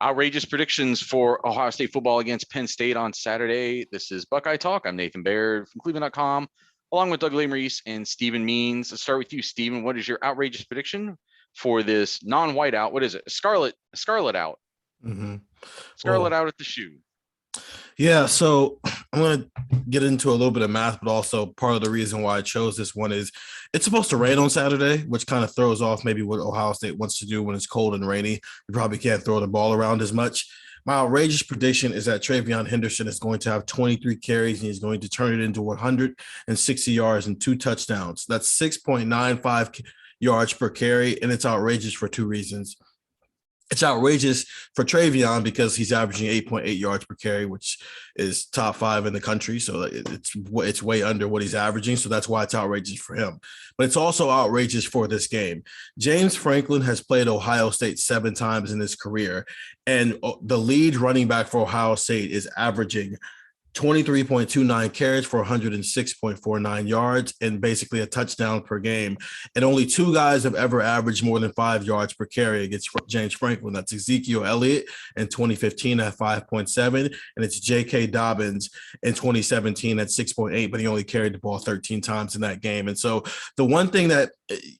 Outrageous predictions for Ohio State football against Penn State on Saturday. This is Buckeye Talk. I'm Nathan Baird from cleveland.com, along with Doug Lesmerises and Stephen Means. Let's start with you, Stephen. What is your outrageous prediction for this non-white out? What is it? Scarlet out. Mm-hmm. Scarlet out at the shoe. Yeah, so I'm going to get into a little bit of math, but also part of the reason why I chose this one is it's supposed to rain on Saturday, which kind of throws off maybe what Ohio State wants to do when it's cold and rainy. You probably can't throw the ball around as much. My outrageous prediction is that TreVeyon Henderson is going to have 23 carries and he's going to turn it into 160 yards and 2 touchdowns. That's 6.95 yards per carry, and it's outrageous for 2 reasons. It's outrageous for TreVeyon because he's averaging 8.8 yards per carry, which is top 5 in the country. So it's way under what he's averaging. So that's why it's outrageous for him. But it's also outrageous for this game. James Franklin has played Ohio State 7 times in his career, and the lead running back for Ohio State is averaging 23.29 carries for 106.49 yards and basically a touchdown per game. And only 2 guys have ever averaged more than 5 yards per carry against James Franklin. That's Ezekiel Elliott in 2015 at 5.7, and it's J.K. Dobbins in 2017 at 6.8, but he only carried the ball 13 times in that game. And so the one thing that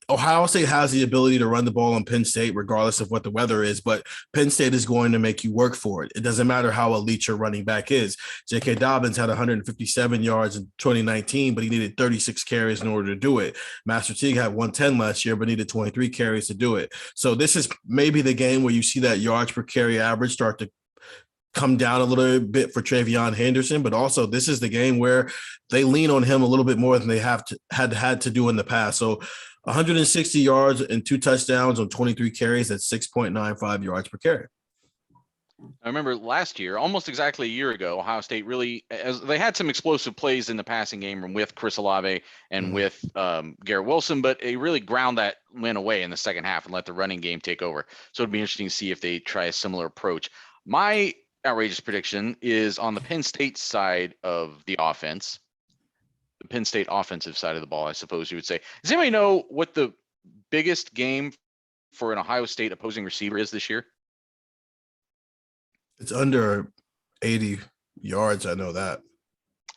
Ohio State has the ability to run the ball on Penn State regardless of what the weather is, but Penn State is going to make you work for it. It doesn't matter how elite your running back is. J.K. Dobbins had 157 yards in 2019, but he needed 36 carries in order to do it. Master Teague had 110 last year, but needed 23 carries to do it. So this is maybe the game where you see that yards per carry average start to come down a little bit for TreVeyon Henderson, but also this is the game where they lean on him a little bit more than they had to do in the past. So 160 yards and 2 touchdowns on 23 carries at 6.95 yards per carry. I remember last year, almost exactly a year ago, Ohio State really, as they had some explosive plays in the passing game with Chris Olave and with Garrett Wilson, but they really ground that win away in the second half and let the running game take over. So it'd be interesting to see if they try a similar approach. My outrageous prediction is on the Penn State side of the offense, the Penn State offensive side of the ball, I suppose you would say. Does anybody know what the biggest game for an Ohio State opposing receiver is this year? It's under 80 yards. I know that.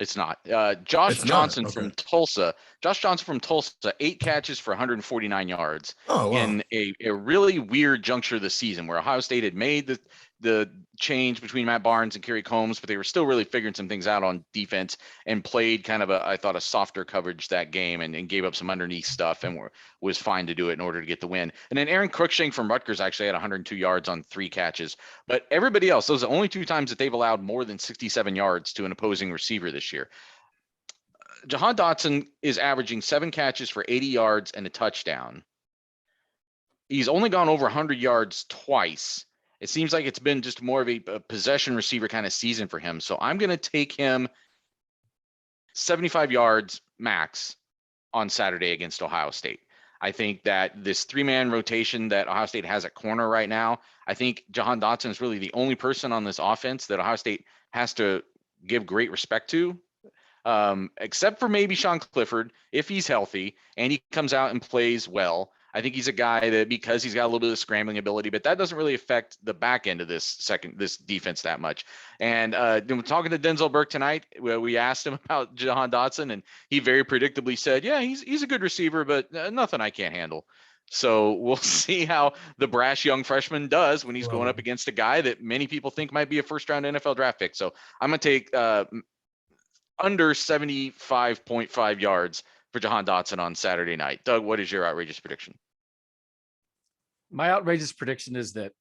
It's not. Josh Johnson from Tulsa. Josh Johnson from Tulsa, 8 catches for 149 yards in a really weird juncture of the season where Ohio State had made the change between Matt Barnes and Kerry Combs, but they were still really figuring some things out on defense and played kind of I thought a softer coverage that game and gave up some underneath stuff and was fine to do it in order to get the win. And then Aaron Cruikshank from Rutgers actually had 102 yards on 3 catches. But everybody else, those are the only 2 times that they've allowed more than 67 yards to an opposing receiver this year. Jahan Dotson is averaging 7 catches for 80 yards and a touchdown. He's only gone over 100 yards twice. It seems like it's been just more of a possession receiver kind of season for him. So I'm going to take him 75 yards max on Saturday against Ohio State. I think that this 3-man rotation that Ohio State has at corner right now, I think Jahan Dotson is really the only person on this offense that Ohio State has to give great respect to, except for maybe Sean Clifford, if he's healthy and he comes out and plays well. I think he's a guy that, because he's got a little bit of scrambling ability, but that doesn't really affect the back end of this defense that much. And talking to Denzel Burke tonight, we asked him about Jahan Dotson, and he very predictably said, yeah, he's a good receiver, but nothing I can't handle. So we'll see how the brash young freshman does when he's going up against a guy that many people think might be a first-round NFL draft pick. So I'm going to take under 75.5 yards for Jahan Dotson on Saturday night. Doug, what is your outrageous prediction? My outrageous prediction is that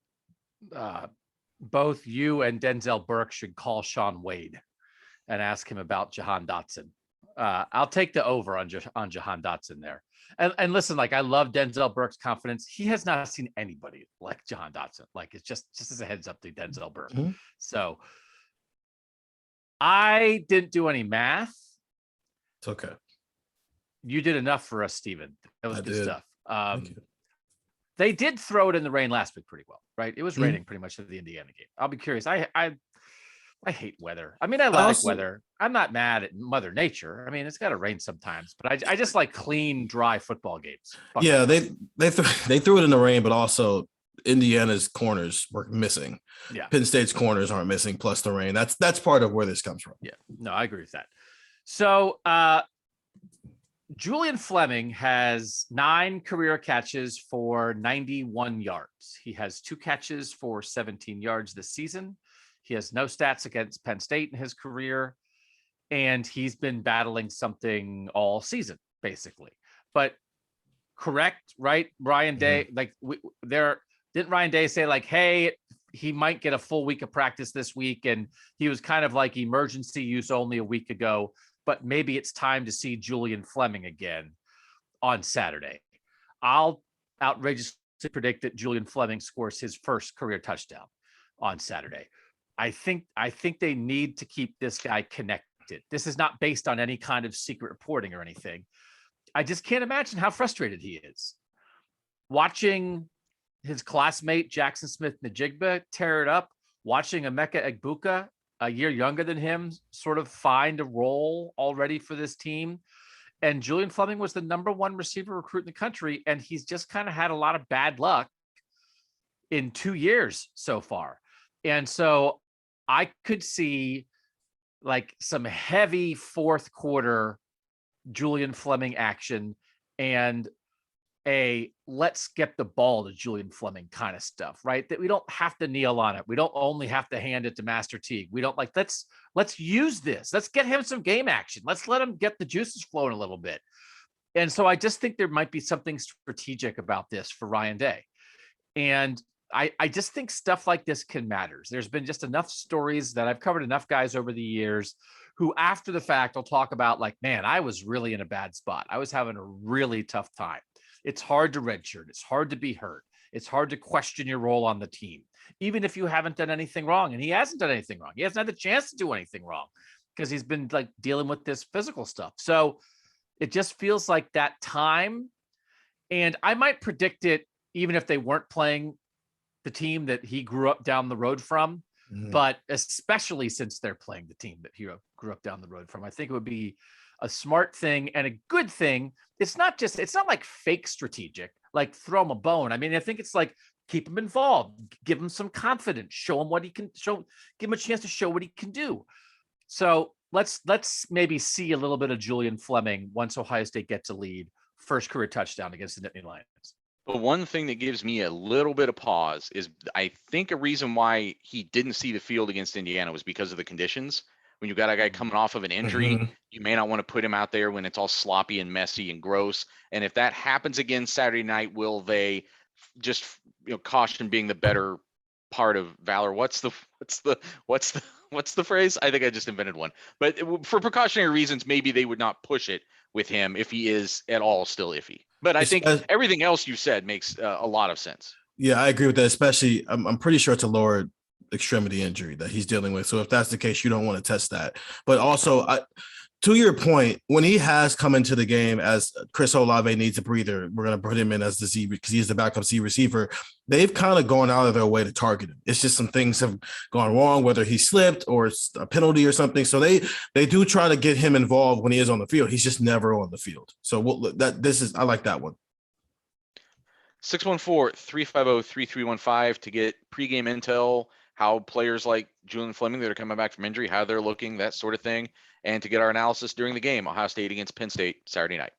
both you and Denzel Burke should call Sean Wade and ask him about Jahan Dotson. I'll take the over on Jahan Dotson there. And listen, like, I love Denzel Burke's confidence. He has not seen anybody like Jahan Dotson. Like, it's just as a heads up to Denzel Burke. Mm-hmm. So I didn't do any math. It's okay. You did enough for us, Steven. That was good stuff. They did throw it in the rain last week pretty well, right? It was raining pretty much at the Indiana game. I'll be curious. I hate weather. I mean, I like weather. I'm not mad at Mother Nature. I mean, it's got to rain sometimes, but I just like clean, dry football games. Yeah, they threw it in the rain, but also Indiana's corners were missing. Yeah. Penn State's corners aren't missing, plus the rain. That's part of where this comes from. Yeah. No, I agree with that. So Julian Fleming has 9 career catches for 91 yards. He has 2 catches for 17 yards this season. He has no stats against Penn State in his career, and he's been battling something all season, basically. But correct, right? Ryan Day, didn't Ryan Day say like, hey, he might get a full week of practice this week, and he was kind of like emergency use only a week ago, but maybe it's time to see Julian Fleming again on Saturday. I'll outrageously predict that Julian Fleming scores his first career touchdown on Saturday. I think they need to keep this guy connected. This is not based on any kind of secret reporting or anything. I just can't imagine how frustrated he is watching his classmate Jackson Smith-Njigba tear it up, watching Emeka Egbuka, a year younger than him, sort of find a role already for this team. And Julian Fleming was the number 1 receiver recruit in the country, and he's just kind of had a lot of bad luck in 2 years so far. And so I could see like some heavy fourth quarter Julian Fleming action and a let's get the ball to Julian Fleming kind of stuff, right? That we don't have to kneel on it. We don't only have to hand it to Master Teague. We don't like, let's use this. Let's get him some game action. Let's let him get the juices flowing a little bit. And so I just think there might be something strategic about this for Ryan Day. And I just think stuff like this can matter. There's been just enough stories that I've covered enough guys over the years who after the fact will talk about like, man, I was really in a bad spot. I was having a really tough time. It's hard to redshirt. It's hard to be hurt. It's hard to question your role on the team, even if you haven't done anything wrong. And he hasn't done anything wrong. He hasn't had the chance to do anything wrong because he's been like dealing with this physical stuff. So it just feels like that time. And I might predict it even if they weren't playing the team that he grew up down the road from, but especially since they're playing the team that he grew up down the road from, I think it would be a smart thing and a good thing. It's not like fake strategic, like throw him a bone. I mean, I think it's like keep him involved, give him some confidence, show him what he can show, give him a chance to show what he can do. So let's maybe see a little bit of Julian Fleming once Ohio State gets a lead, first career touchdown against the Nittany Lions. But one thing that gives me a little bit of pause is I think a reason why he didn't see the field against Indiana was because of the conditions. When you've got a guy coming off of an injury, you may not want to put him out there when it's all sloppy and messy and gross. And if that happens again Saturday night, will they just caution being the better part of valor? What's the phrase? I think I just invented one. But for precautionary reasons, maybe they would not push it with him if he is at all still iffy. But I think everything else you said makes a lot of sense. Yeah, I agree with that. Especially, I'm pretty sure it's a lower extremity injury that he's dealing with. So if that's the case, you don't want to test that. But also, to your point, when he has come into the game as Chris Olave needs a breather, we're going to put him in as the Z because he's the backup Z receiver. They've kind of gone out of their way to target him. It's just some things have gone wrong, whether he slipped or it's a penalty or something. So they do try to get him involved when he is on the field. He's just never on the field. So I like that one. 614-350-3315 to get pregame intel, how players like Julian Fleming that are coming back from injury, how they're looking, that sort of thing, and to get our analysis during the game, Ohio State against Penn State Saturday night.